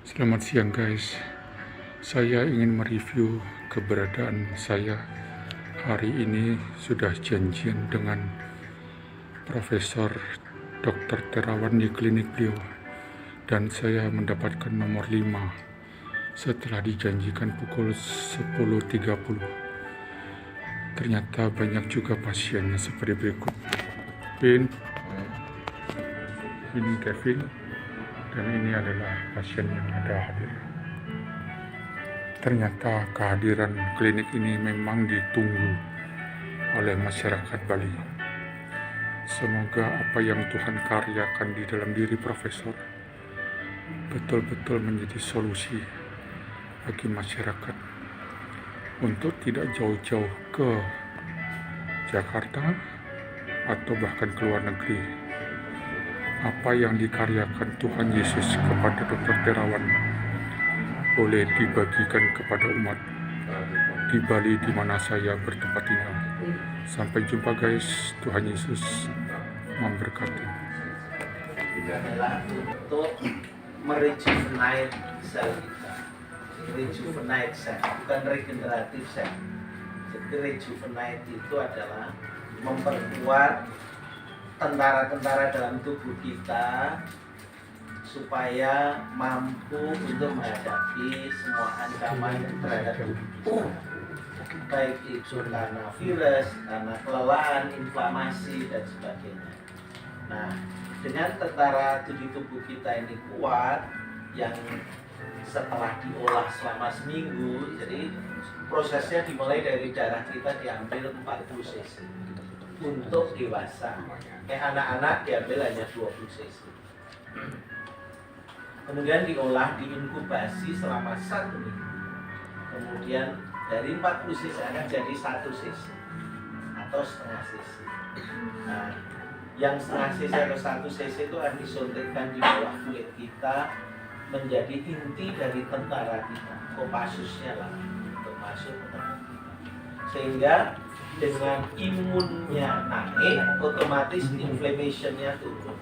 Selamat siang guys, saya ingin mereview keberadaan saya. Hari ini sudah janjian dengan Profesor Dr. Terawan di klinik beliau, dan saya mendapatkan nomor 5 setelah dijanjikan pukul 10.30. Ternyata banyak juga pasiennya seperti berikut. Ini Kevin, dan ini adalah pasien yang ada hadir. Ternyata kehadiran klinik ini memang ditunggu oleh masyarakat Bali. Semoga apa yang Tuhan karyakan di dalam diri Profesor betul-betul menjadi solusi bagi masyarakat untuk tidak jauh-jauh ke Jakarta atau bahkan ke luar negeri. Apa yang dikaryakan Tuhan Yesus kepada Dr. Terawan boleh dibagikan kepada umat di Bali di mana saya bertempat tinggal. Sampai jumpa guys, Tuhan Yesus memberkati. Adalah untuk merejuvenate sel kita. Rejuvenate sel, bukan regeneratif sel. Jadi rejuvenate itu adalah memperkuat tentara-tentara dalam tubuh kita supaya mampu untuk menghadapi semua ancaman terhadap tubuh, baik itu karena virus, karena kelelahan, inflamasi, dan sebagainya. Nah, dengan tentara di tubuh kita ini kuat, yang setelah diolah selama seminggu, jadi prosesnya dimulai dari darah kita diambil 40 cc untuk dewasa. Anak-anak diambil hanya 20 cc. Kemudian diolah, diinkubasi selama 1 minggu. Kemudian dari 40 cc akan jadi 1 cc atau setengah cc. Nah, yang setengah cc atau 1 cc itu akan disuntikkan di bawah kulit kita menjadi inti dari tentara kita, kopassusnya lah, untuk masuk ke tubuh kita. Sehingga dengan imunnya naik, otomatis inflammation-nya turun.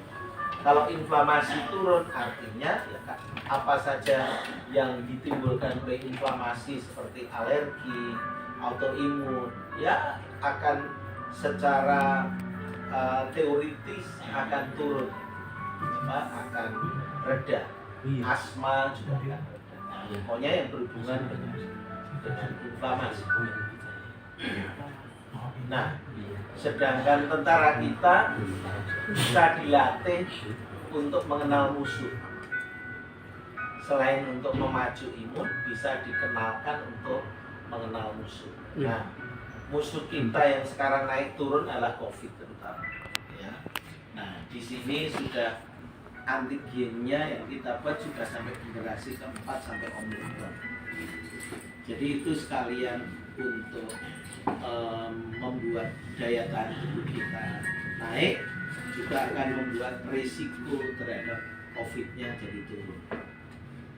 Kalau inflamasi turun, artinya ya, apa saja yang ditimbulkan oleh inflamasi seperti alergi, autoimun, ya akan secara teoritis akan turun, akan reda. Asma juga akan reda. Pokoknya yang berhubungan dengan inflamasi. Nah, sedangkan tentara kita bisa dilatih untuk mengenal musuh. Selain untuk memacu imun, bisa dikenalkan untuk mengenal musuh. Nah, musuh kita yang sekarang naik turun adalah COVID terutama. Ya. Nah, di sini sudah antigennya yang kita buat sudah sampai generasi keempat sampai Omicron. Jadi itu sekalian untuk membuat daya tahan tubuh kita naik, juga akan membuat risiko terhadap COVID-nya jadi turun,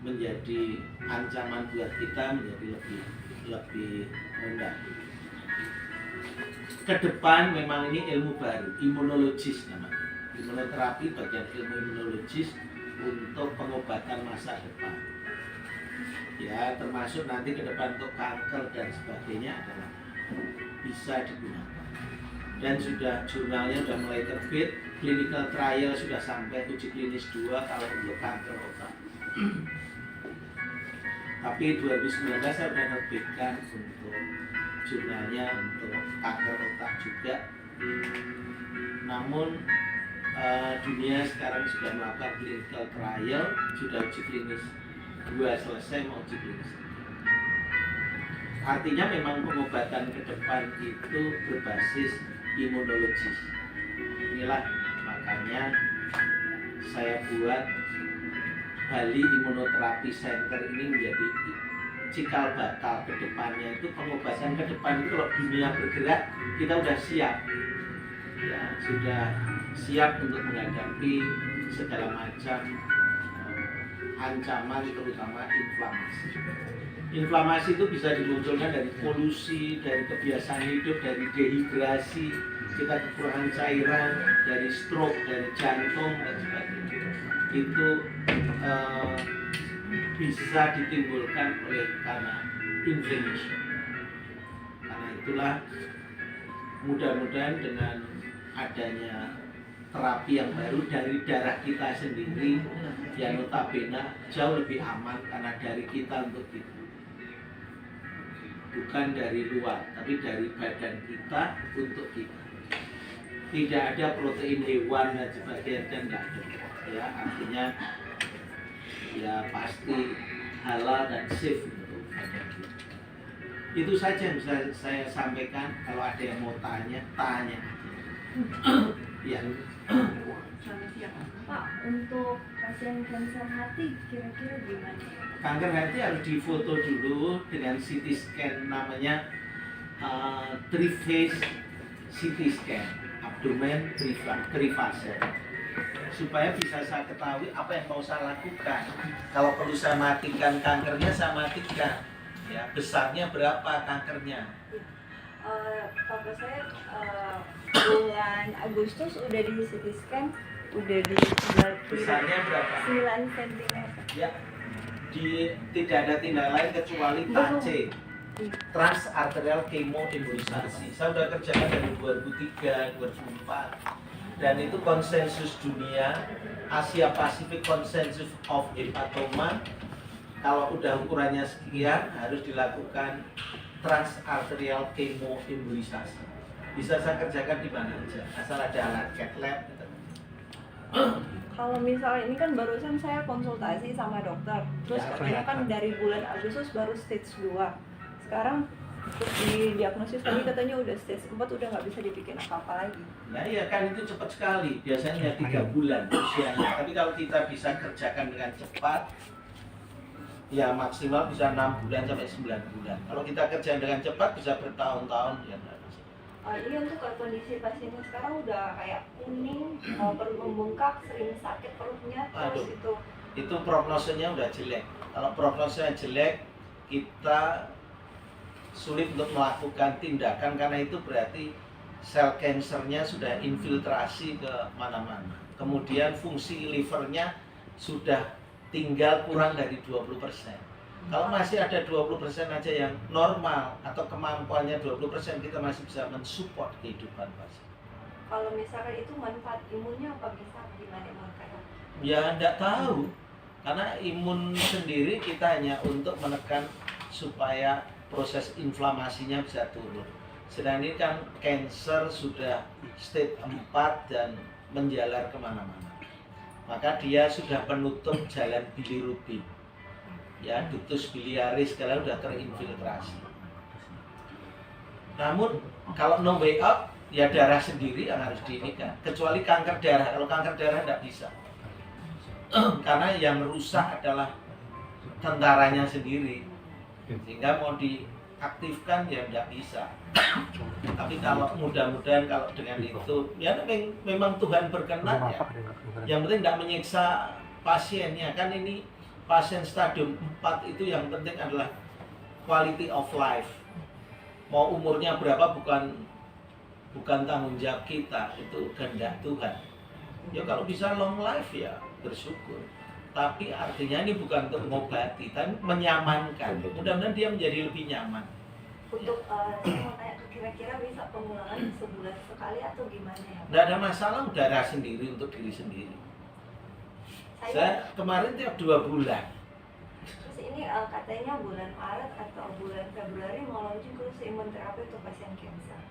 menjadi ancaman buat kita menjadi lebih rendah. Kedepan memang ini ilmu baru, imunologis namanya. Imunoterapi bagian ilmu imunologis untuk pengobatan masa depan. Ya, termasuk nanti ke depan untuk kanker dan sebagainya adalah bisa digunakan. Dan sudah jurnalnya sudah mulai terbit, clinical trial sudah sampai uji klinis 2 kalau untuk kanker otak. Tapi 2019 saya sudah terbitkan untuk jurnalnya untuk kanker otak juga. Namun dunia sekarang sudah melakukan clinical trial, sudah uji klinis 2 selesai, mau uji klinis. Artinya memang pengobatan ke depan itu berbasis imunologis. Inilah makanya saya buat Bali Immunotherapy Center ini menjadi cikal bakal ke depannya. Itu pengobatan ke depan itu kalau dunia bergerak, kita sudah siap. Ya, sudah siap untuk menghadapi segala macam ancaman, terutama inflamasi. Inflamasi itu bisa dimunculkan dari polusi, dari kebiasaan hidup, dari dehidrasi, kita kekurangan cairan, dari stroke, dari jantung dan sebagainya. Itu bisa ditimbulkan karena inflammation. Karena itulah mudah-mudahan dengan adanya terapi yang baru dari darah kita sendiri yang notabene jauh lebih aman karena dari kita untuk kita, bukan dari luar tapi dari badan kita untuk kita. Tidak ada protein hewan dan sebagainya, kan enggak ada ya, artinya ya pasti halal dan safe untuk badan kita. Itu saja yang bisa saya sampaikan. Kalau ada yang mau tanya aja. Ya. Selamat siang. Pak, untuk pasien kanker hati kira-kira gimana? Kanker hati harus difoto dulu dengan CT scan, namanya three-phase CT scan, abdomen trifase, supaya bisa saya ketahui apa yang mau saya lakukan. Kalau perlu saya matikan kankernya, saya matikan. Ya, besarnya berapa kankernya? Papa saya bulan Agustus udah di CT scan, udah di Besarnya berapa? 9 cm. Ya, tidak ada tindak lain kecuali TAC, transarterial kemoembolisasi. Saya sudah kerjakan dari 2003, 2004, dan itu konsensus dunia, Asia Pasifik Consensus of Hepatoma. Kalau udah ukurannya sekian harus dilakukan transarterial kemoembolisasi. Bisa saya kerjakan di mana aja, asal ada alat cat lab. Kalau misalnya ini kan barusan saya konsultasi sama dokter, terus Ya, katanya kan dari bulan Agustus baru stage 2. Sekarang terus di diagnosis tadi katanya udah stage 4, udah nggak bisa dibikin apa-apa lagi. Nah iya kan, itu cepat sekali, biasanya 3 bulan usianya. Tapi kalau kita bisa kerjakan dengan cepat, ya maksimal bisa 6 bulan sampai 9 bulan. Kalau kita kerjakan dengan cepat bisa bertahun-tahun ya. Ini untuk kondisi pasiennya sekarang udah kayak kuning, perut membengkak, sering sakit perutnya, terus Itu prognosenya udah jelek. Kalau prognosenya jelek, kita sulit untuk melakukan tindakan karena itu berarti sel kansernya sudah infiltrasi ke mana-mana. Kemudian fungsi livernya sudah tinggal kurang dari 20%. Kalau masih ada 20% aja yang normal atau kemampuannya 20%, kita masih bisa mensupport kehidupan pasien. Kalau misalkan itu manfaat imunnya apa, bisa gimana makanya? Ya enggak tahu, karena imun sendiri kita hanya untuk menekan supaya proses inflamasinya bisa turun. Sedangkan ini kan cancer sudah stage 4 dan menjalar kemana-mana. Maka dia sudah menutup jalan bilirubin. Ya, ductus biliaris kalian sudah terinfiltrasi. Namun kalau no way out, ya darah sendiri yang harus diinikan. Kecuali kanker darah. Kalau kanker darah tidak bisa. Karena yang rusak adalah tentaranya sendiri. Sehingga mau diaktifkan ya tidak bisa. Tapi kalau mudah-mudahan kalau dengan itu, ya memang Tuhan berkenan ya. Yang penting tidak menyiksa pasiennya. Kan ini pasien stadium 4 itu yang penting adalah quality of life. Mau umurnya berapa bukan tanggung jawab kita, itu kehendak Tuhan. Ya kalau bisa long life ya bersyukur. Tapi artinya ini bukan untuk mengobati, tapi menyamankan. Mudah-mudahan dia menjadi lebih nyaman. Untuk saya mau tanya, kira-kira bisa pengulangan sebulan sekali atau gimana ya? Tidak ada masalah, darah sendiri untuk diri sendiri. Saya kemarin tiap 2 bulan. Terus ini katanya bulan Maret atau bulan Februari mau launching kursus imunoterapi untuk pasien kanker.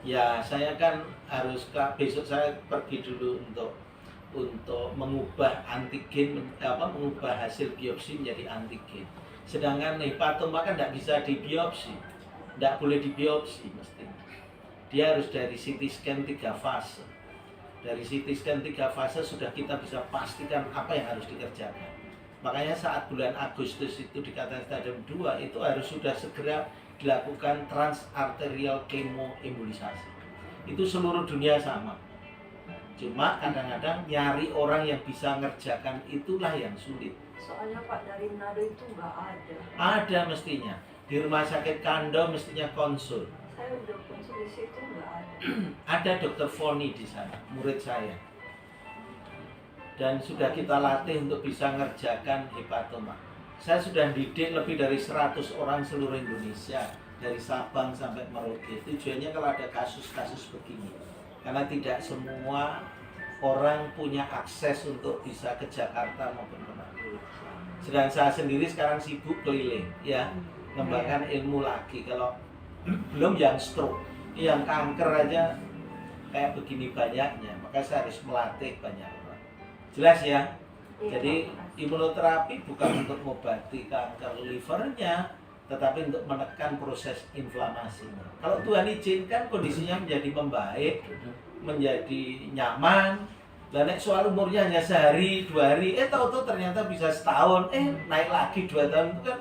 Ya saya kan harus besok saya pergi dulu untuk mengubah antigen, mengubah hasil biopsi menjadi antigen. Sedangkan hepatoma kan tidak bisa dibiopsi, tidak boleh dibiopsi mesti. Dia harus dari CT scan 3 fase. Dari CT scan 3 fase sudah kita bisa pastikan apa yang harus dikerjakan. Makanya saat bulan Agustus itu dikatakan stadium 2 itu harus sudah segera dilakukan transarterial kemoembolisasi. Itu seluruh dunia sama. Cuma kadang-kadang nyari orang yang bisa ngerjakan itulah yang sulit. Soalnya Pak, dari Manado itu nggak ada. Ada mestinya. Di rumah sakit Kando mestinya konsul. Saya udah konsul di situ nggak ada. Ada dokter Foni di sana, murid saya. dan sudah kita latih untuk bisa ngerjakan hepatoma. Saya sudah didik lebih dari 100 orang seluruh Indonesia, dari Sabang sampai Merauke. Tujuannya kalau ada kasus-kasus begini, karena tidak semua orang punya akses untuk bisa ke Jakarta maupun ke Bandung. Sedang saya sendiri sekarang sibuk keliling, ya, mengembangkan ilmu lagi. Kalau belum yang stroke, yang kanker aja kayak begini banyaknya, maka saya harus melatih banyak orang. Jelas ya? Jadi imunoterapi bukan untuk mengobati kanker livernya, tetapi untuk menekan proses inflamasinya. Kalau Tuhan izinkan kondisinya menjadi membaik, menjadi nyaman, dan soal umurnya hanya sehari, 2 hari, tahu-tahu ternyata bisa setahun, naik lagi 2 tahun, itu kan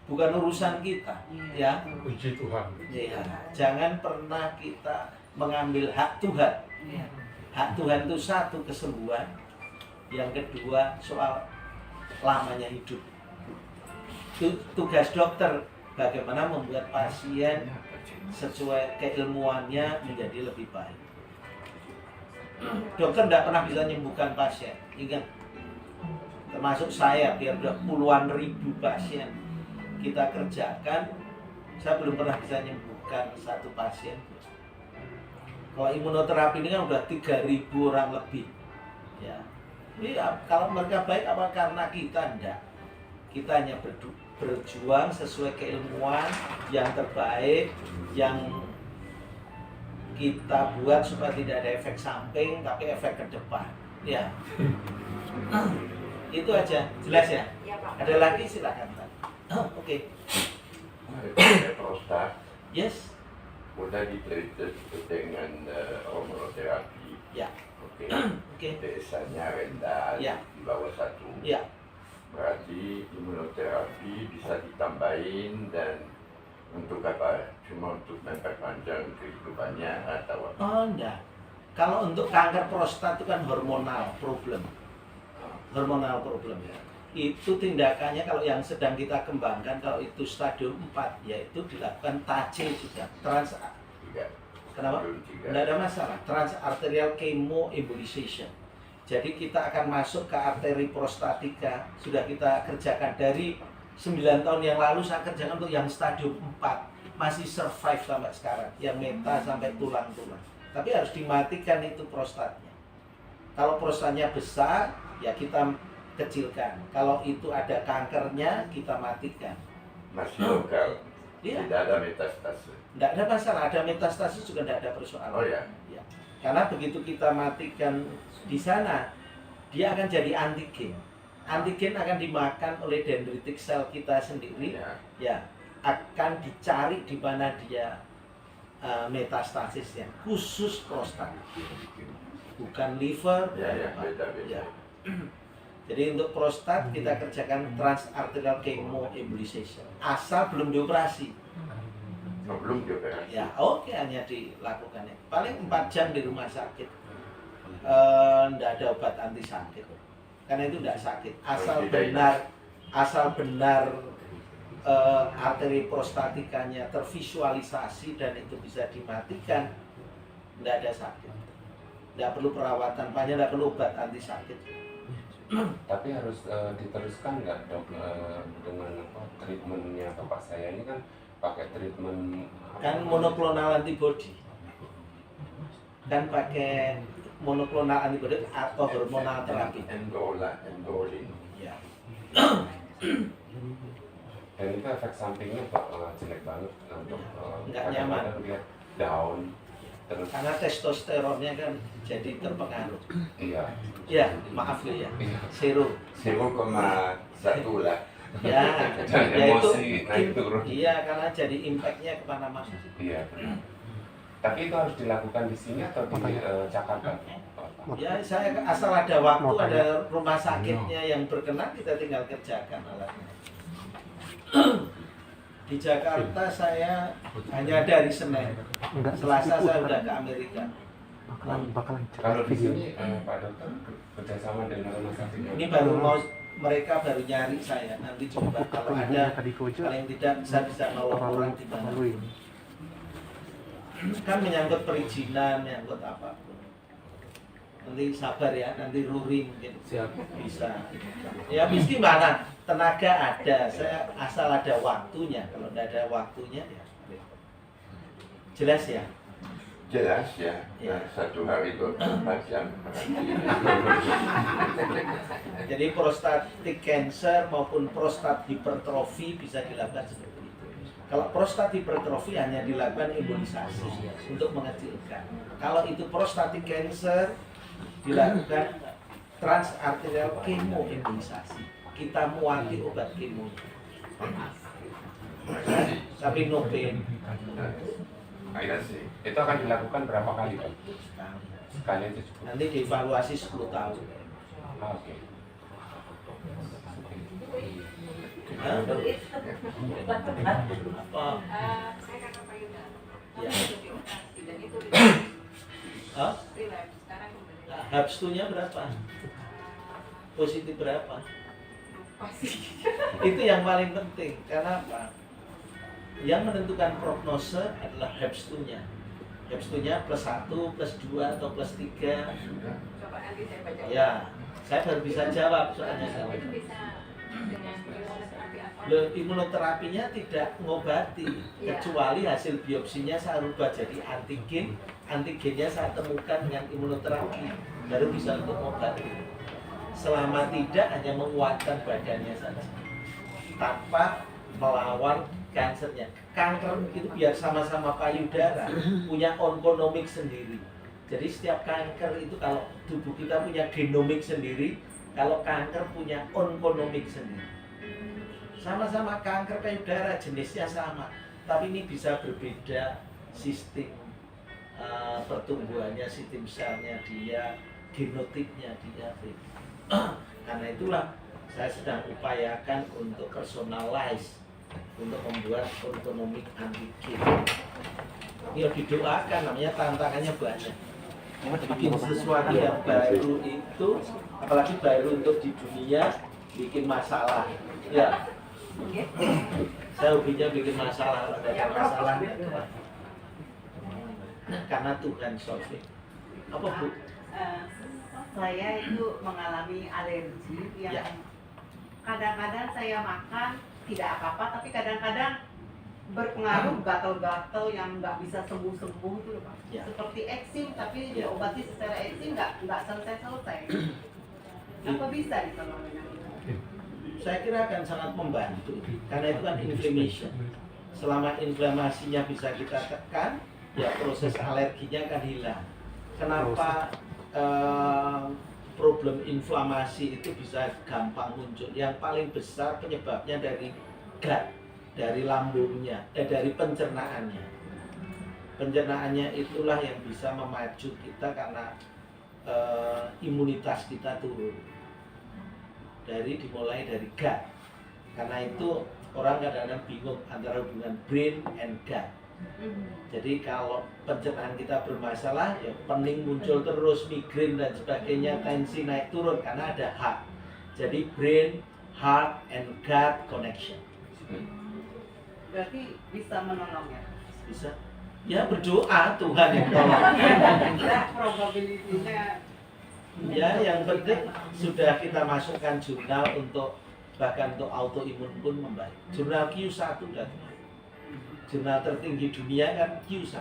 bukan urusan kita, ya. Puji Tuhan. Ya, jangan pernah kita mengambil hak Tuhan. Hak Tuhan itu satu, kesembuhan. Yang kedua, soal lamanya hidup. Tugas dokter bagaimana membuat pasien sesuai keilmuannya menjadi lebih baik. Dokter tidak pernah bisa menyembuhkan pasien. Ingat, termasuk saya, biar udah puluhan ribu pasien kita kerjakan, saya belum pernah bisa menyembuhkan satu pasien. Kalau imunoterapi ini kan udah 3.000 orang lebih, ya. Jadi kalau mereka baik apa karena kita? Enggak. Kita hanya berjuang sesuai keilmuan yang terbaik, yang kita buat supaya tidak ada efek samping tapi efek ke depan, ya. Itu aja. Jelas ya? Ya, Pak. Ada lagi silakan, Pak. Oke. Prostat Yes. mudah ditreat dengan hormonoterapi. Ya. Oke. Oke. TSA-nya rendah, Ya. di bawah 1. Ya. Berarti imunoterapi bisa ditambahin dan untuk apa? Cuma untuk memperpanjang kehidupannya atau apa? Oh, enggak. Kalau untuk kanker prostat itu kan hormonal problem. Hormonal problem ya. Itu tindakannya kalau yang sedang kita kembangkan, kalau itu stadium 4, yaitu dilakukan TAC juga, Tidak. kenapa? Belum tiga. Tidak ada masalah, transarterial chemoembolization. Jadi kita akan masuk ke arteri prostatika, sudah kita kerjakan dari 9 tahun yang lalu saya kerjakan untuk yang stadium 4, masih survive sampai sekarang, yang meta sampai tulang-tulang. Tapi harus dimatikan itu prostatnya. Kalau prostatnya besar, ya kita kecilkan. Kalau itu ada kankernya, kita matikan. Masih lokal. Iya. Tidak ada metastase. Tidak ada masalah, ada metastasis juga tidak ada persoalan. Oh ya. Ya. Karena begitu kita matikan di sana, dia akan jadi antigen. Antigen akan dimakan oleh dendritic cell kita sendiri, Ya. ya akan dicari di mana dia metastasisnya, khusus prostat, bukan liver. Ya, apa. beda-beda. Ya. Jadi untuk prostat kita kerjakan transarterial chemoembolization, asal belum dioperasi. Oh, belum dioperasi. Ya, oke, hanya dilakukan paling 4 jam di rumah sakit. Nggak ada obat anti sakit, karena itu nggak sakit. Asal benar arteri prostatikanya tervisualisasi dan itu bisa dimatikan, nggak ada sakit. Nggak perlu perawatan panjang, nggak perlu obat anti sakit. Tapi harus diteruskan nggak dok dengan apa treatmentnya bapak saya ini kan pakai treatment Kan monoklonal antibody, kan pakai monoklonal antibody atau hormonal terapi. Endolin. Ya. dan itu efek sampingnya kok jelek banget untuk Nggak nyaman. kadang-kadang lihat down terus Karena testosteronnya kan jadi terpengaruh. iya Ya, maaf ya, iya 0. 0,1 lah. Ya, dan ya emosi naik turun Iya, karena jadi impactnya kemana-mana. iya tapi itu harus dilakukan di sini atau di Jakarta Bapak? Ya, saya asal ada waktu, ada rumah sakitnya yang berkenan, kita tinggal kerjakan alatnya. Di Jakarta saya hanya dari Senin, Selasa saya udah ke Amerika. bakalan Kalau di sini Pak Dokter kerjasama dengan rumah sakit Ini baru mau mereka baru nyari saya, nanti coba kalau ada paling tidak saya bisa nolong orang di mana. Kan menyangkut perizinan, menyangkut apapun. Nanti sabar ya, nanti Ruri mungkin Siap. bisa. Ya mesti mana tenaga ada, saya asal ada waktunya. Kalau tidak ada waktunya ya jelas ya. Jelas ya, Ya. Satu hari 24 jam. Jadi prostatic cancer maupun prostat hipertrofi bisa dilakukan seperti itu. Kalau prostat hipertrofi hanya dilakukan imunisasi untuk mengecilkan. Kalau itu prostatic cancer dilakukan transarterial kemoimunisasi. Kita muati obat kemo. Tapi no pain. Iya sih. Itu akan dilakukan berapa kali, Pak? Sekali aja cukup. Nanti dievaluasi 10 tahun. Ah, oke. Hah? Apa? Saya kakak payudara. Ya. Dan itu Hah? relapse. Sekarang kembali. Habstunya berapa? Positif berapa? Pasti. Itu yang paling penting. Karena apa? Yang menentukan prognose adalah Habstunya. Habstunya +1, +2 atau +3. Coba nanti saya baca. Ya, saya baru bisa jawab soalnya saya. Itu bisa dengan imunoterapi apa? Loh, imunoterapinya tidak mengobati Iya. kecuali hasil biopsinya saya rubah jadi antigen, antigennya saya temukan dengan imunoterapi baru bisa untuk mengobati. Selama tidak hanya menguatkan badannya saja tanpa melawan kansernya. Kanker itu biar sama-sama payudara punya onkonomik sendiri. Jadi setiap kanker itu kalau tubuh kita punya genomik sendiri, kalau kanker punya onkonomik sendiri. Sama-sama kanker payudara, jenisnya sama, tapi ini bisa berbeda sistem pertumbuhannya, sistem selnya dia, genotipnya dia. Karena itulah saya sedang upayakan untuk personalize, untuk membuat autonomic antigen. Ya didoakan, namanya tantangannya banyak. Bikin sesuatu yang baru itu, apalagi baru untuk di dunia, bikin masalah. Ya, saya hobinya bikin masalah, kalau ada masalah karena Tuhan solving. Apa Bu? Saya itu mengalami alergi yang Ya. kadang-kadang saya makan tidak apa-apa, tapi kadang-kadang berpengaruh gatal-gatal yang nggak bisa sembuh-sembuh itu loh Pak. Ya. Seperti eksim, tapi Ya. diobati secara eksim nggak selesai-selesai. Apa bisa ditolong dengan itu? Saya kira akan sangat membantu karena itu kan inflammation. Selama inflamasinya bisa kita tekan, ya proses alerginya akan hilang. Kenapa problem inflamasi itu bisa gampang muncul? Yang paling besar penyebabnya dari gut, dari lambungnya, dari pencernaannya. Pencernaannya itulah yang bisa memacu kita karena imunitas kita turun. Dimulai dari gut. Karena itu orang kadang-kadang bingung antara hubungan brain and gut. Jadi kalau pencernaan kita bermasalah, ya pening muncul terus, migrain dan sebagainya, tensi naik turun karena ada heart. Jadi brain, heart, and gut connection. Berarti bisa menolong ya? Bisa? Ya berdoa Tuhan yang tolong. Kira probability-nya Ya yang penting sudah kita masukkan jurnal untuk bahkan untuk autoimun pun membaik. Jurnal Q1 dan jurnal tertinggi dunia kan Q1.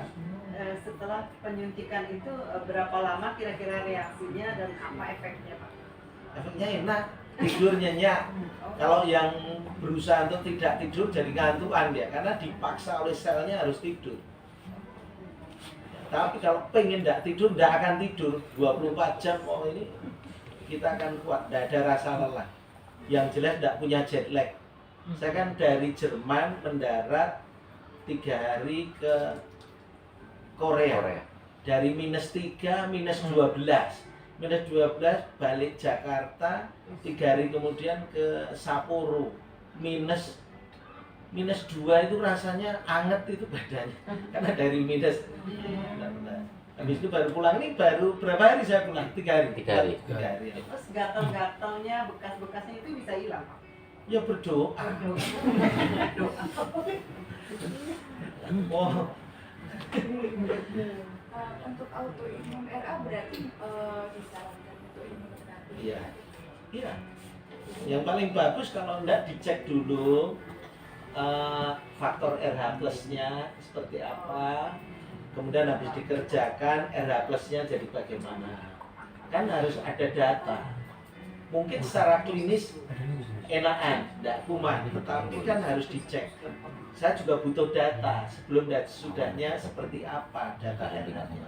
setelah penyuntikan itu berapa lama kira-kira reaksinya dan apa efeknya Pak? Efeknya enak, tidur nyenyak. Kalau yang berusaha untuk tidak tidur jadi ngantukan dia karena dipaksa oleh selnya harus tidur. Tapi kalau pengen tidak tidur, tidak akan tidur 24 jam. Oh ini kita akan kuat, tidak ada rasa lelah. Yang jelas tidak punya jet lag. Saya kan dari Jerman mendarat 3 hari ke Korea. Dari -3, -12. -12 balik Jakarta, 3 hari kemudian ke Sapporo. -2 itu rasanya anget itu badannya. Karena dari minus. Habis itu baru pulang, ini baru berapa hari saya pulang? 3 hari. 3 hari. 3 hari. Terus gatal-gatalnya, bekas-bekasnya itu bisa hilang Pak? Ya berdoa. Oh. Untuk autoimun RA berarti disarankan untuk imunoterapi. Iya. Iya. Yang paling bagus kalau enggak dicek dulu faktor RH plusnya seperti apa, kemudian habis dikerjakan RH plusnya jadi bagaimana. Kan harus ada data. Mungkin secara klinis enakan, tidak kuman, tetapi kan harus dicek. Saya juga butuh data sebelum dan sesudahnya seperti apa data RH-nya.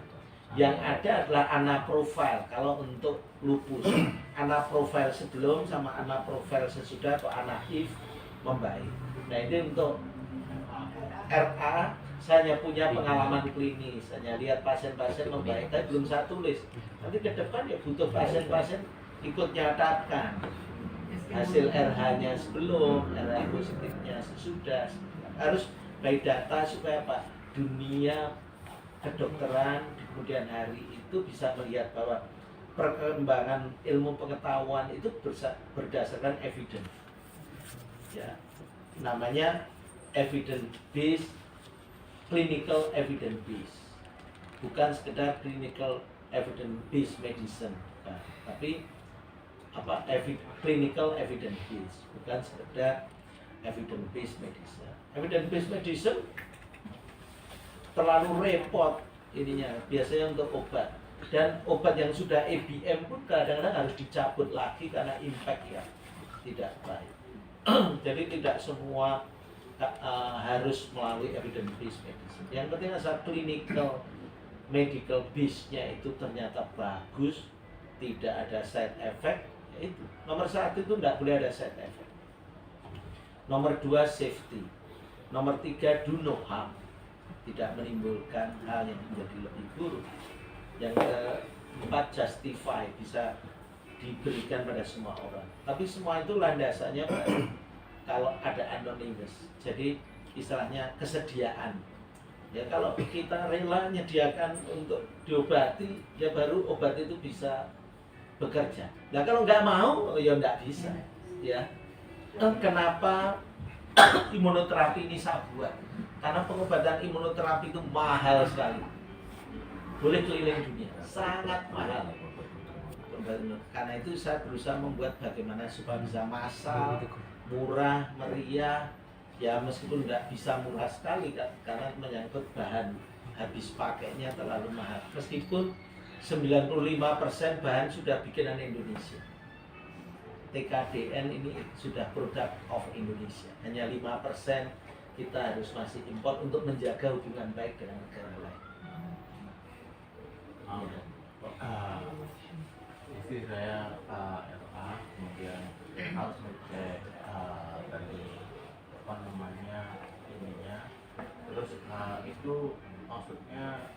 Yang ada adalah anaprofil kalau untuk lupus. Anaprofil sebelum sama anaprofil sesudah atau anaktif membaik. Nah ini untuk RA, saya hanya punya pengalaman klinis, hanya lihat pasien-pasien membaik, tapi belum saya tulis. Nanti ke depan ya butuh pasien-pasien ikut nyatakan hasil RH-nya sebelum, RH positifnya sesudah. Harus by data supaya apa? Dunia kedokteran di kemudian hari itu bisa melihat bahwa perkembangan ilmu pengetahuan itu berdasarkan evidence. Ya, namanya evidence based, clinical evidence based, bukan sekedar clinical evidence based medicine, bukan. Tapi apa clinical evidence based, bukan sekedar evidence based medicine. Evidence based medicine terlalu repot ininya, biasanya untuk obat, dan obat yang sudah EBM pun kadang-kadang harus dicabut lagi karena impact ya tidak baik. Jadi tidak semua harus melalui evidence based medicine. Yang penting asal clinical medical base-nya itu ternyata bagus, tidak ada side effect, ya itu. Nomor 1 itu tidak boleh ada side effect. Nomor 2 safety. Nomor 3 do no harm, tidak menimbulkan hal yang menjadi lebih buruk. Yang keempat justify, bisa diberikan pada semua orang. Tapi semua itu landasannya kalau ada anonymous. Jadi istilahnya kesediaan. Ya kalau kita rela menyediakan untuk diobati, ya baru obat itu bisa bekerja. Nah kalau nggak mau, ya nggak bisa. Ya. Kenapa imunoterapi ini saya buat? Karena pengobatan imunoterapi itu mahal sekali. Boleh keliling dunia, sangat mahal. Karena itu saya berusaha membuat bagaimana supaya bisa massal, murah, meriah. Ya meskipun tidak bisa murah sekali karena menyangkut bahan habis pakainya terlalu mahal. Meskipun 95% bahan sudah bikinan Indonesia. TKDN ini sudah produk of Indonesia. Hanya 5% kita harus masih impor untuk menjaga hubungan baik dengan negara lain. Istri saya RA, kemudian harus ngecek dari apa namanya ininya, terus itu maksudnya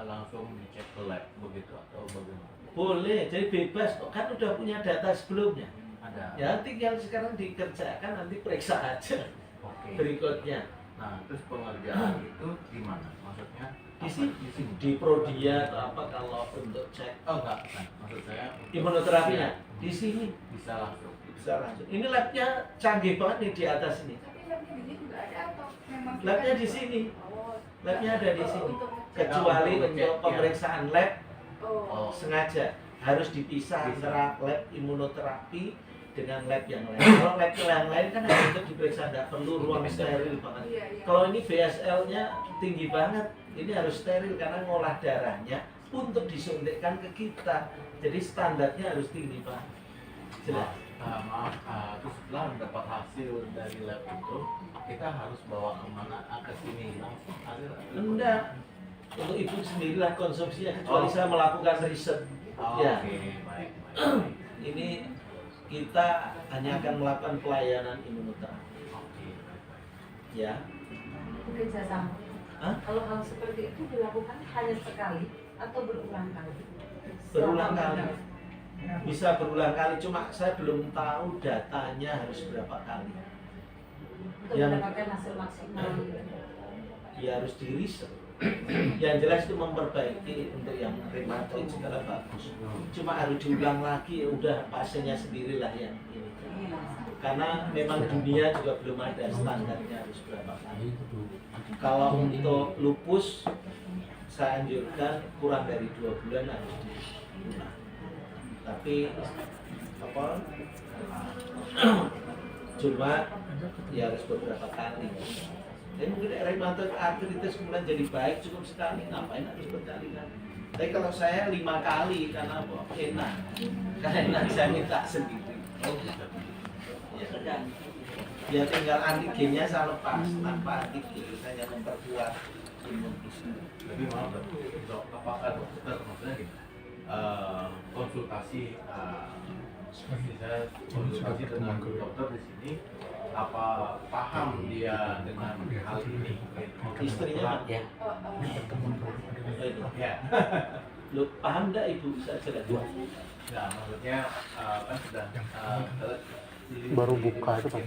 langsung dicek ke lab begitu atau bagaimana? Boleh, jadi bebas kok, kan udah punya data sebelumnya. Ada. Ya tinggal sekarang dikerjakan, nanti periksa aja. Oke. Berikutnya. Nah, terus pengerjaan itu di mana? Maksudnya Di sini, di Prodia atau apa kalau untuk cek Oh enggak, bukan. Maksud saya imunoterapinya di sini bisa langsung. bisa langsung. Ini labnya canggih banget nih di atas ini. Tapi labnya di sini juga ada atau memang Labnya di sini, Oh, labnya ada di sini. untuk ngecek. Kecuali untuk untuk ngecek, pemeriksaan lab Oh. sengaja harus dipisah Bisa. antara lab imunoterapi dengan lab yang lain. Kalau lab yang lain kan hanya untuk diperiksa, tidak perlu ruang steril banget. Iya, iya. Kalau ini BSL-nya tinggi banget, ini harus steril karena ngolah darahnya untuk disuntikkan ke kita. Jadi standarnya harus tinggi banget. Jelas. Maaf, terus setelah mendapat hasil dari lab itu, kita harus bawa kemana? Ke sini langsung hasil. Enggak. Untuk ibu sendirilah konsumsinya, kecuali Oh. saya melakukan riset. Oh, Ya. Oke, baik. Ini kita hanya akan melakukan pelayanan imunoterapi. Oke. Ya. Mungkin saya sambung. Hah? Kalau hal seperti itu dilakukan hanya sekali atau berulang kali? Berulang Selama kali. Bisa berulang kali, cuma saya belum tahu datanya harus berapa kali. untuk Yang- mendapatkan hasil maksimal. Ya harus di riset. Yang jelas itu memperbaiki untuk yang rheumatoid segala bagus. Cuma harus diulang lagi, ya udah pasiennya sendirilah yang ini. karena memang dunia juga belum ada standarnya harus berapa kali. Kalau untuk lupus saya anjurkan kurang dari 2 bulan harus diulang. Tapi apa? Cuma ya harus beberapa kali. Tapi mungkin rheumatoid arthritis kemudian jadi baik cukup sekali, ngapain harus berkali-kali? Tapi kalau saya 5 kali karena apa? Enak. Karena saya minta sendiri. Ya tinggal antigennya saya lepas, tanpa antigen saya memperkuat imun. Jadi maaf dok, apakah dokter maksudnya gini, konsultasi, seperti saya konsultasi dengan dokter di sini, apa paham dia dengan hal ini? Istrinya ya. Ya. Lu paham enggak Ibu? Bisa jelaskan. Nah, maksudnya kan sudah Baru buka itu Pak.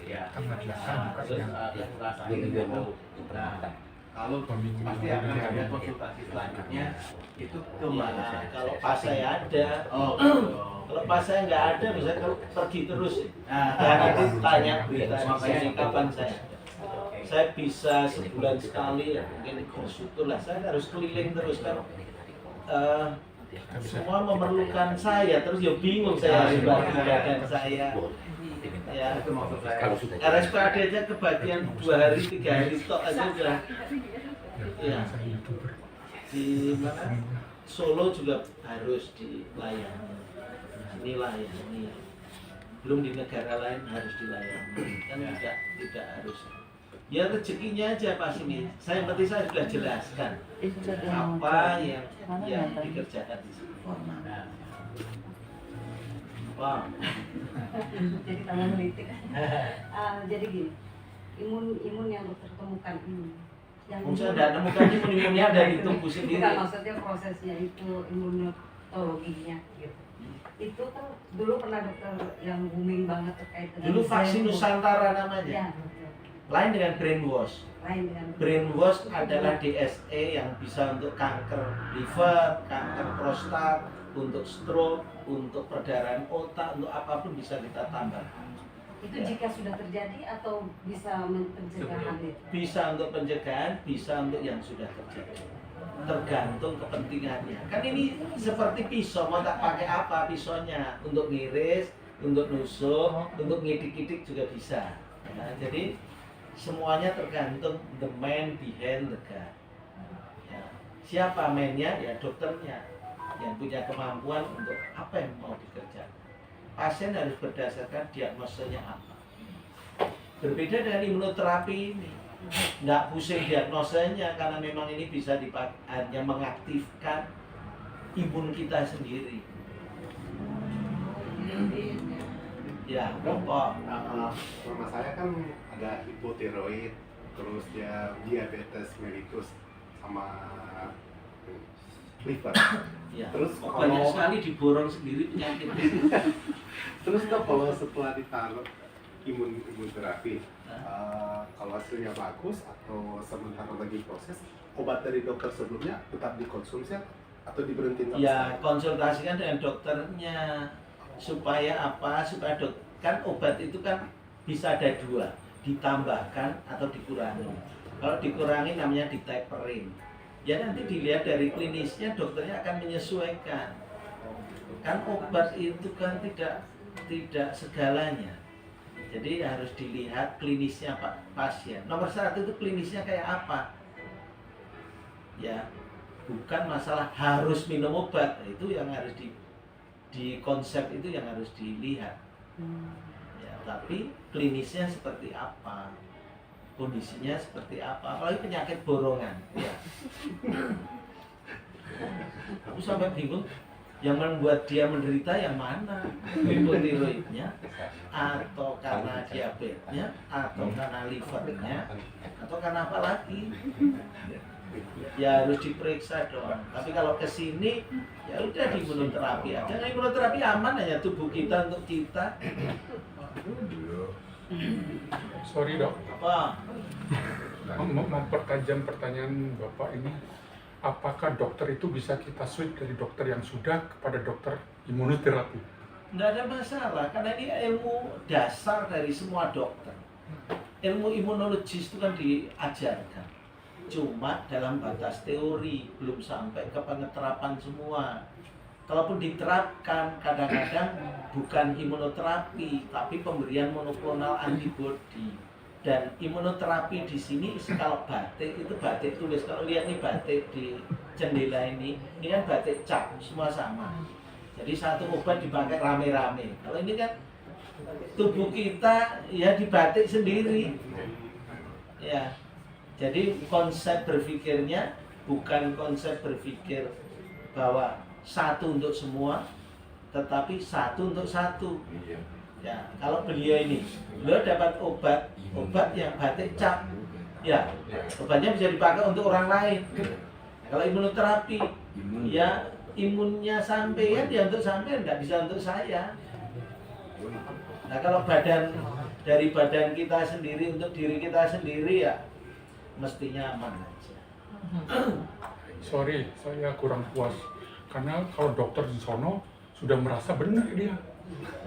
Ya. Terus ngerasain itu. Nah, kalau pasti akan ada konsultasi selanjutnya itu kemana? Kalau pas saya ada, Oh, kalau pas saya nggak ada, misalnya kalau pergi terus, nanti tanya berita makanya kapan saya. Saya bisa sebulan sekali, mungkin konsultur lah. Saya harus keliling terus kan. Semua memerlukan saya, terus ya bingung saya harus bagi badan saya. Ya, itu maksud saya. RSPAD aja kebagian 2 hari, 3 hari stok aja udah. Ya. Di mana? Solo juga harus dilayani. Ini layani. Belum di negara lain harus dilayani. Kan tidak harus. Ya rezekinya aja Pak Simi. Saya penting saya sudah jelaskan apa yang dikerjakan di sini. Wah. Jadi tambah menitik. Jadi gini, imun yang dokter temukan ini, yang Mungkin ada nemukan imunnya dari tubuh sendiri. bukan, maksudnya prosesnya itu imunologinya gitu. Itu kan dulu pernah dokter yang booming banget terkait dengan Dulu vaksin Nusantara namanya. Ya, betul. Lain dengan brainwash. Lain dengan Brainwash adalah DSE yang bisa untuk kanker liver, kanker prostat, untuk stroke, untuk perdarahan otak, untuk apapun bisa kita tambah. itu jika sudah terjadi atau bisa pencegahan itu. Bisa untuk pencegahan, bisa untuk yang sudah terjadi. Tergantung kepentingannya. Kan ini seperti pisau, mau tak pakai apa pisaunya? Untuk ngiris, untuk nusuk, untuk ngidik-ngidik juga bisa. Nah, jadi semuanya tergantung the man behind the gun. Ya. Siapa mainnya? Ya dokternya yang punya kemampuan untuk apa yang mau dikerjakan. Pasien harus berdasarkan diagnosanya apa. Berbeda dengan imunoterapi ini, nggak pusing diagnosanya karena memang ini bisa hanya mengaktifkan imun kita sendiri. Ya, pokok. Mama saya kan ada hipotiroid, terus dia diabetes mellitus sama liver. Ya, Terus banyak kalau sekali diborong sendiri penyakit. terus dok kalau setelah ditaruh imunoterapi, kalau hasilnya bagus atau sementara lagi proses, obat dari dokter sebelumnya tetap dikonsumsi atau diberhentikan? Ya, konsultasikan dengan dokternya supaya apa? Supaya kan obat itu kan bisa ada 2, ditambahkan atau dikurangi. Kalau dikurangi namanya ditapering. Ya nanti dilihat dari klinisnya, dokternya akan menyesuaikan. Kan obat itu kan tidak segalanya. Jadi harus dilihat klinisnya pasien. Nomor 1 itu klinisnya kayak apa? Ya, bukan masalah harus minum obat. Itu yang harus di konsep itu yang harus dilihat. Ya, tapi klinisnya seperti apa? Kondisinya seperti apa? Apalagi penyakit borongan. Ya. Aku sampai bingung. Yang membuat dia menderita yang mana? Hipotiroidnya, atau karena diabetesnya, atau karena livernya, atau karena apa lagi? Ya harus diperiksa dong. Tapi kalau ke sini ya udah di imunoterapi aja. Nah, imunoterapi aman hanya tubuh kita untuk kita. Sorry dok, Apa? mempertajam pertanyaan Bapak ini, apakah dokter itu bisa kita switch dari dokter yang sudah kepada dokter imunoterapi? Nggak ada masalah, karena ini ilmu dasar dari semua dokter. Ilmu imunologis itu kan diajarkan, cuma dalam batas teori, belum sampai ke pengeterapan semua. Kalaupun diterapkan, kadang-kadang bukan imunoterapi, tapi pemberian monoklonal antibody. Dan imunoterapi di sini, kalau batik itu batik tulis. Kalau lihat nih batik di jendela ini kan batik cap, semua sama. Jadi satu obat dipakai rame-rame. Kalau ini kan tubuh kita ya dibatik sendiri. Ya. Jadi konsep berpikirnya bukan konsep berpikir bahwa satu untuk semua, tetapi satu untuk satu. Ya, kalau beliau dapat obat yang batik cap. Ya, obatnya bisa dipakai untuk orang lain. Kalau imunoterapi, ya imunnya sampean ya untuk sampean, nggak bisa untuk saya. Nah kalau dari badan kita sendiri untuk diri kita sendiri ya mestinya aman aja. Sorry, saya kurang puas karena kalau dokter di sono sudah merasa benar dia.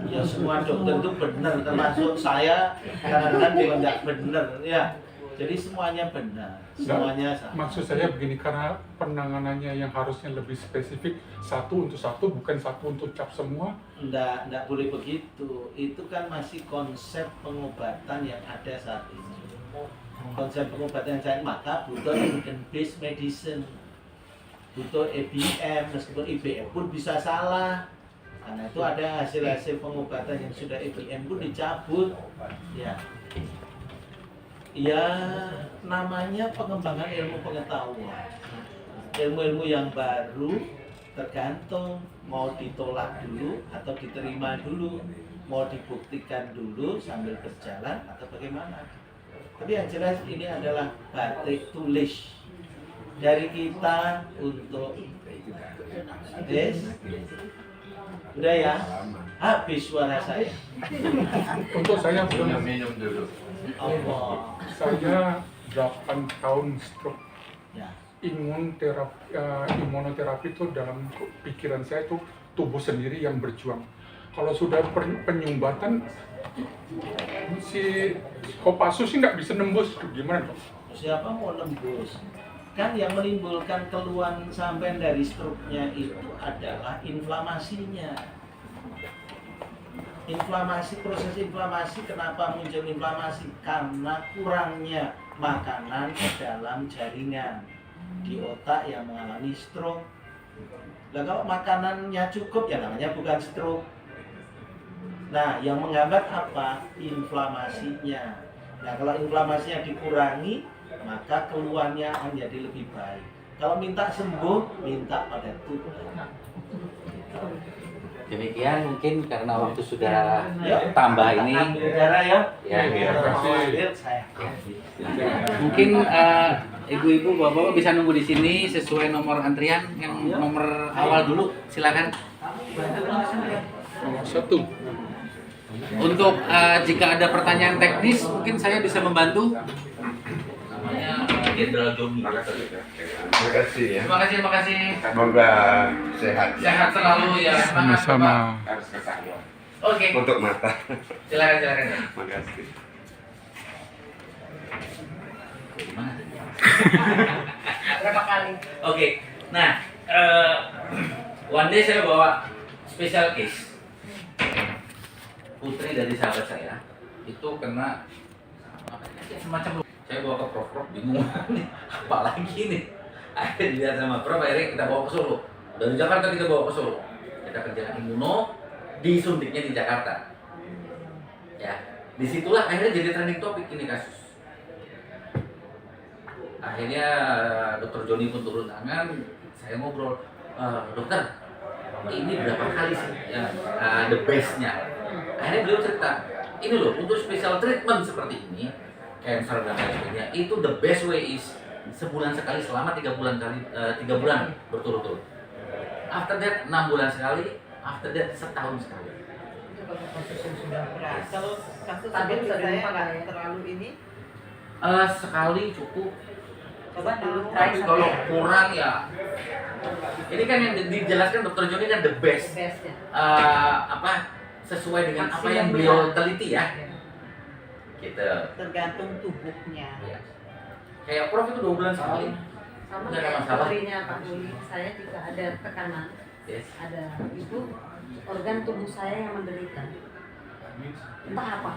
Ya semua dokter itu benar, termasuk saya kadang-kadang juga nggak benar ya. Jadi semuanya benar, semuanya sama. Maksud saya begini, karena penanganannya yang harusnya lebih spesifik, satu untuk satu, bukan satu untuk cap semua. Enggak boleh begitu. Itu kan masih konsep pengobatan yang ada saat ini. Konsep pengobatan yang saya maka butuh evidence-based medicine, butuh EBM, meskipun IBM pun bisa salah. Karena itu ada hasil-hasil pengobatan yang sudah EBM pun dicabut. Ya namanya pengembangan ilmu pengetahuan. Ilmu-ilmu yang baru tergantung mau ditolak dulu atau diterima dulu, mau dibuktikan dulu sambil berjalan atau bagaimana. Tapi yang jelas ini adalah batik tulis dari kita untuk udah ya, habis suara saya. Untuk saya belum. Minum dulu. Allah. Saya 8 tahun stroke. Ya. Imunoterapi itu dalam pikiran saya itu tubuh sendiri yang berjuang. Kalau sudah penyumbatan, si Kopassus sih nggak bisa nembus, gimana dong? Siapa mau nembus? Kan yang menimbulkan keluhan sampai dari stroke-nya itu adalah inflamasinya. Proses inflamasi, kenapa muncul inflamasi? Karena kurangnya makanan di dalam jaringan di otak yang mengalami stroke. Nah kalau makanannya cukup ya namanya bukan stroke. Nah yang menghambat apa? Inflamasinya. Nah kalau inflamasinya dikurangi, maka keluhannya akan jadi lebih baik. Kalau minta sembuh, minta pada Tuhan. Demikian mungkin karena waktu sudah tambah ini. Udara ya. Ya. Saya. Mungkin ibu-ibu, bapak-bapak bisa nunggu di sini sesuai nomor antrian yang nomor awal dulu. Silakan. Nomor 1. Untuk jika ada pertanyaan teknis, mungkin saya bisa membantu. Jenderal Joni. Terima kasih ya. Terima kasih. Semoga sehat. Sehat selalu ya. Sama-sama. Harus ke sana. Oke. Untuk mata. Silakan. Terima kasih. Berapa kali? Oke. Nah, one day saya bawa special case. Putri dari sahabat saya itu kena semacam, saya bawa ke Prof, bingung apa lagi nih. Akhirnya dilihat sama Prof, akhirnya kita bawa ke Solo. Dari Jakarta kita bawa ke Solo. Kita kerjakan imuno, disuntiknya di Jakarta. Ya, disitulah akhirnya jadi trending topik ini kasus. Akhirnya Dokter Joni pun turun tangan, saya ngobrol, dokter, ini berapa kali sih ya, the best-nya? Akhirnya beliau cerita, ini loh untuk special treatment seperti ini, cancer dan lain sebagainya, itu the best way is sebulan sekali selama 3 bulan berturut-turut. After that 6 bulan sekali, after that setahun sekali. Kasus yang sudah berat. Kalau kasus Tapi seperti sudah saya lupa nggak ya. terlalu ini, Sekali cukup. Coba dulu Tapi kalau kurang ya, ini kan yang dijelaskan Dokter Joni kan the best. bestnya. sesuai dengan apa yang beliau teliti ya. Gitu. Tergantung tubuhnya. Ya. Kayak Prof itu 2 bulan sekali. Sama Nggak ada kayak masalah. putrinya Pak Duli, saya juga ada tekanan, Yes. ada itu organ tubuh saya yang menderita. Entah apa.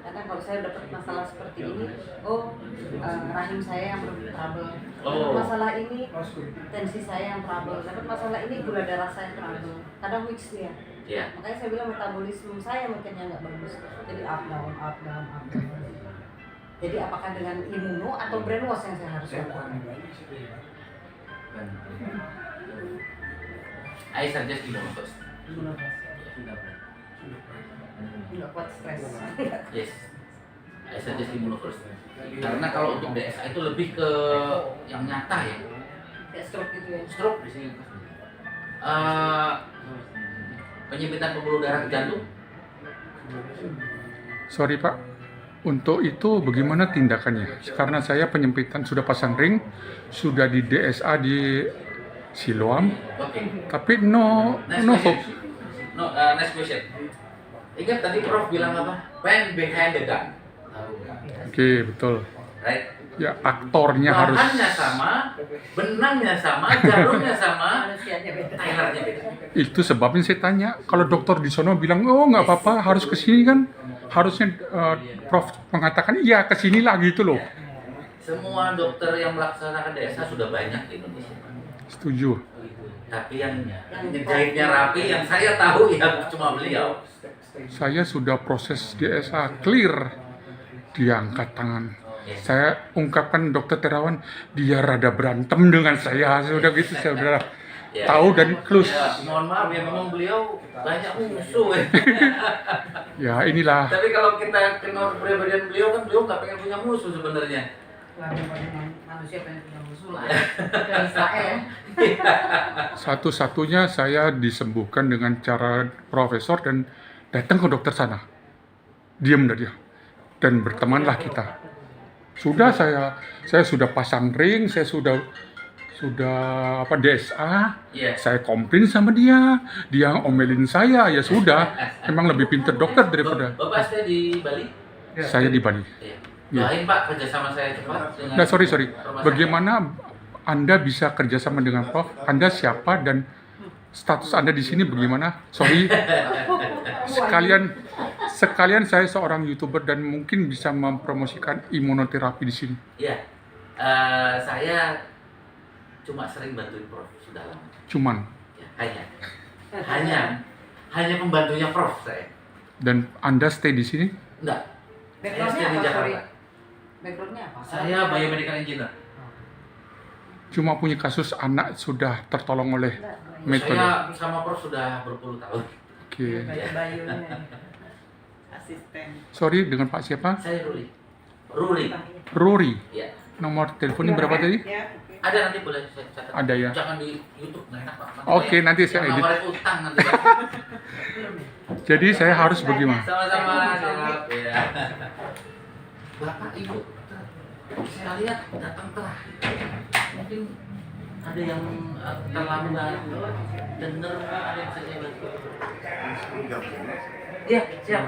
Karena kalau saya dapat masalah seperti ini, rahim saya yang trouble. Dapat Oh. masalah ini, tensi saya yang trouble. Dapat masalah ini, gula darah saya trouble. Kadang mix ya. Iya. Makanya saya bilang metabolisme saya mungkin yang nggak bagus. Jadi up down, up down, up down. Jadi apakah dengan imuno atau brainwash yang saya harus lakukan? I suggest imuno first. Imuno first. Nggak kuat stres. Yes. I suggest imuno first. Karena kalau untuk DSA itu lebih ke yang nyata ya. Kayak stroke gitu ya. Stroke di sini. Penyempitan pembuluh darah ke jantung. Sorry Pak, untuk itu bagaimana tindakannya? Karena saya penyempitan sudah pasang ring, sudah di DSA di Siloam, Oke. tapi no hope. Next question. Ingat tadi Prof bilang apa? Pen behind the gun. Oke, betul. Right? Ya, aktornya harus. Bahannya sama, benangnya sama, jarumnya sama, Manusianya beda. Tylernya beda. Itu sebabnya saya tanya, kalau dokter di sono bilang, oh nggak apa-apa, harus ke sini kan, harusnya Prof mengatakan iya ke sini lah gitu loh. Semua dokter yang melaksanakan DSA sudah banyak di Indonesia. Setuju. Tapi yang ngejahitnya rapi, yang saya tahu ya cuma beliau. Saya sudah proses DSA clear, dia angkat tangan. Saya ungkapkan Dokter Terawan, dia rada berantem dengan saya, sudah gitu saya udah Ya, tahu dan close. Ya, mohon maaf ya, memang beliau banyak musuh ya. Ya inilah. Tapi kalau kita kenal kepribadian beliau kan beliau nggak pengen punya musuh sebenarnya. Manusia pengen punya musuh lah. Dari Israel. Satu-satunya saya disembuhkan dengan cara profesor dan datang ke dokter sana. Diam dia. Dan bertemanlah kita. Sudah saya sudah pasang ring, saya sudah DSA, Iya. saya komplain sama dia omelin saya, ya sudah, emang lebih pintar dokter daripada Bapak stay di Bali? saya di Bali. Iya. Iya. Doain Pak kerjasama saya cepat dengan. Nah, sorry, rumah sakit. bagaimana Anda bisa kerjasama dengan Prof? Anda siapa dan status Anda di sini bagaimana? Sorry, sekalian saya seorang YouTuber dan mungkin bisa mempromosikan imunoterapi di sini. Iya. Saya cuma sering bantuin Prof sudah lama. Cuman, Ya, hanya pembantunya Prof saya. dan Anda stay di sini? Enggak. Saya Backgroundnya stay di apa, sorry? Jakarta. Backgroundnya apa? Saya biomedical engineer. Cuma punya kasus anak sudah tertolong oleh metode. Saya sama Prof sudah berpuluh tahun. Oke. Bayunya asisten. Sorry, dengan Pak siapa? Saya Ruri. Rory. Ya. Nomor teleponnya berapa tadi? Ya, Ada nanti boleh saya catat. Ada ya. Jangan di YouTube, nggak enak Pak. Oke, nanti saya edit. Nawarin utang nanti. Jadi saya harus bagaimana? Sama-sama. Siap. Ya. Bapak Ibu, saya lihat datang telah. Mungkin ada yang terlambat. Dengar ada yang saya bantu. Ya, siap.